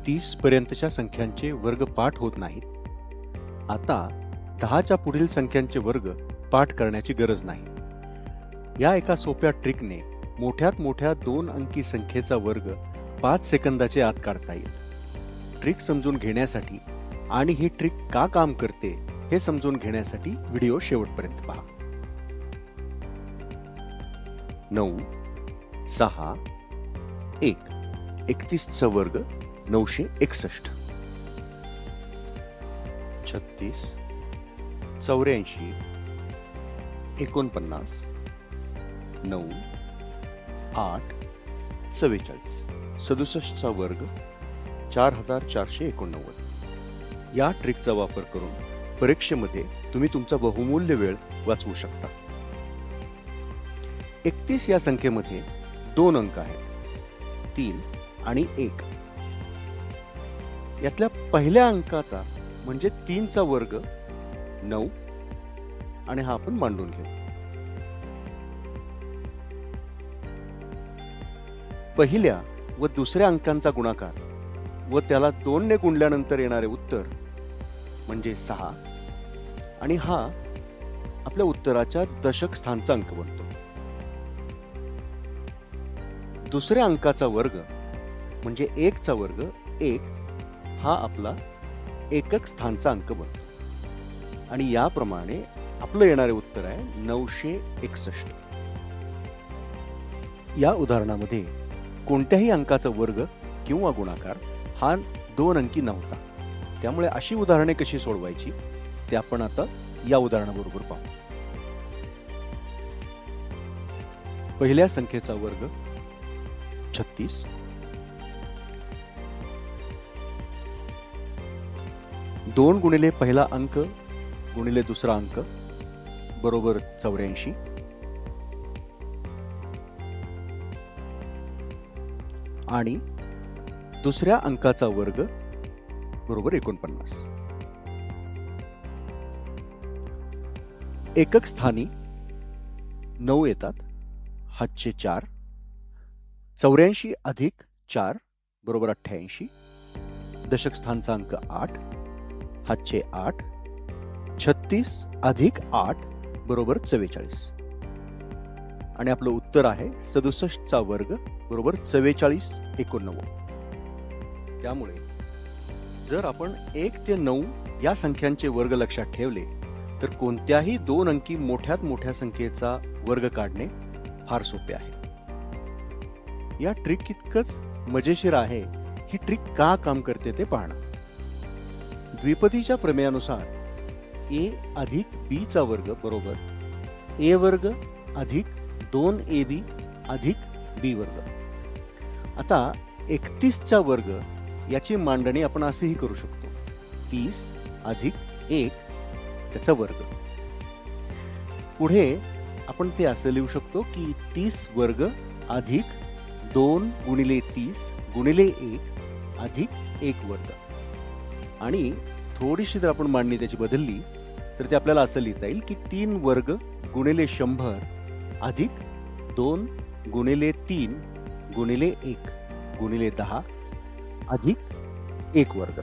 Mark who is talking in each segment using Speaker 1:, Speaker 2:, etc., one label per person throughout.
Speaker 1: 30 पर्यंतच्या संख्यांचे वर्ग पाठ होत नाहीत. आता 10च्या पुढील संख्यांचे वर्ग पाठ करण्याची गरज नाही. या एका सोप्या ट्रिकने मोठ्यात मोठ्या 2 अंकी संख्येचा वर्ग 5 सेकंदाचे आत काढता येईल. ट्रिक समजून घेण्यासाठी आणि ही ट्रिक का काम करते हे समजून घेण्यासाठी व्हिडिओ शेवटपर्यंत पहा. 9 6 1 31 चा वर्ग 961, 36 84 49 9 8 44, 67 चा वर्ग 4489. या ट्रिकचा वापर करून परीक्षेमध्ये तुम्ही तुमचा बहुमूल्य वेळ वाचवू शकता. 31 या संख्येमध्ये 2 अंक आहेत, 3 आणि 1. यातल्या पहिल्या अंकाचा म्हणजे 3 चा वर्ग 9 आणि हा आपण मांडून घेऊ. पहिल्या व दुसऱ्या अंकांचा गुणाकार व त्याला 2 ने गुणल्यानंतर येणारे उत्तर म्हणजे 6 आणि हा आपल्या उत्तराच्या दशक स्थानचा अंक बनतो. दुसऱ्या अंकाचा वर्ग म्हणजे 1 चा वर्ग 1 हा आपला एकक स्थानचा अंक बनतो आणि याप्रमाणे आपलं येणारे उत्तर आहे 961. या उदाहरणामध्ये कोणत्याही अंकाचा वर्ग किंवा गुणाकार हा 2 अंकी नव्हता. त्यामुळे अशी उदाहरणे कशी सोडवायची ते आपण आता या उदाहरणाबरोबर पाहू. पहिल्या संख्येचा वर्ग 36, दोन गुणिले पहिला अंक गुणिले दुसरा अंक बरोबर 84 आणि दुसऱ्या अंकाचा वर्ग बरोबर 49. एकक स्थानी 9 येतात, हातचे 4. 84 अधिक 4 बरोबर 88. दशक स्थानचा अंक 8, हातचे 8. 36 अधिक 8 बरोबर 44 आणि आपलं उत्तर आहे 67 चा वर्ग बरोबर 4489. त्यामुळे जर आपण 1 ते 9 या संख्यांचे वर्ग लक्षात ठेवले तर कोणत्याही 2 अंकी मोठ्यात मोठ्या संख्येचा वर्ग काढणे फार सोपे आहे. या ट्रिक इतकंच मजेशीर आहे. ही ट्रिक का काम करते ते पाहणं. द्विपदीच्या प्रमेयानुसार a अधिक b चा वर्ग बरोबर a वर्ग अधिक 2ab अधिक b वर्ग. आता 31 चा वर्ग याची मांडणी आपण असेही करू शकतो. 30 अधिक 1 त्याचा वर्ग. पुढे आपण ते असं लिहू शकतो की 30 वर्ग अधिक 2 गुणिले 30 गुणिले 1 अधिक 1 वर्ग. आणि थोडीशी जर आपण मांडणी त्याची बदलली तर ते आपल्याला असं लिहिता येईल की 3 वर्ग गुणिले 100 अधिक 2 गुणिले 3 गुणिले 1 गुणिले 10 अधिक 1 वर्ग.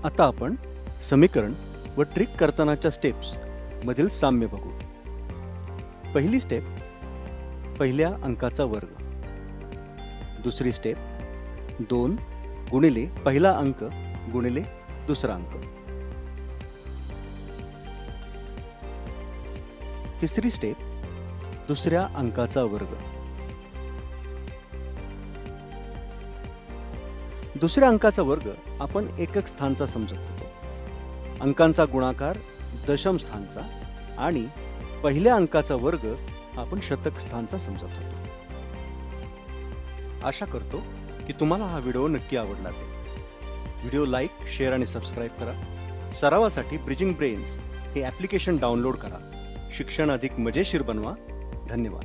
Speaker 1: आता आपण समीकरण व ट्रिक करतानाच्या स्टेप्स मधील साम्य बघू. पहिली स्टेप पहिल्या अंकाचा वर्ग. दुसरी स्टेप 2 गुणिले पहिला अंक गुणिले दुसरा अंक. तिसरी स्टेप दुसऱ्या अंकाचा वर्ग. दुसऱ्या अंकाचा वर्ग आपण एकक स्थानचा समजत होतो. अंकांचा गुणाकार दशम स्थानचा आणि पहिल्या अंकाचा वर्ग आपण शतक स्थानचा समजत होतो. आशा करतो की तुम्हाला हा व्हिडिओ नक्की आवडला असेल. व्हिडिओ लाईक, शेअर आणि सबस्क्राईब करा. सरावासाठी ब्रिजिंग ब्रेन्स हे ॲप्लिकेशन डाउनलोड करा. शिक्षण अधिक मजेशीर बनवा. धन्यवाद.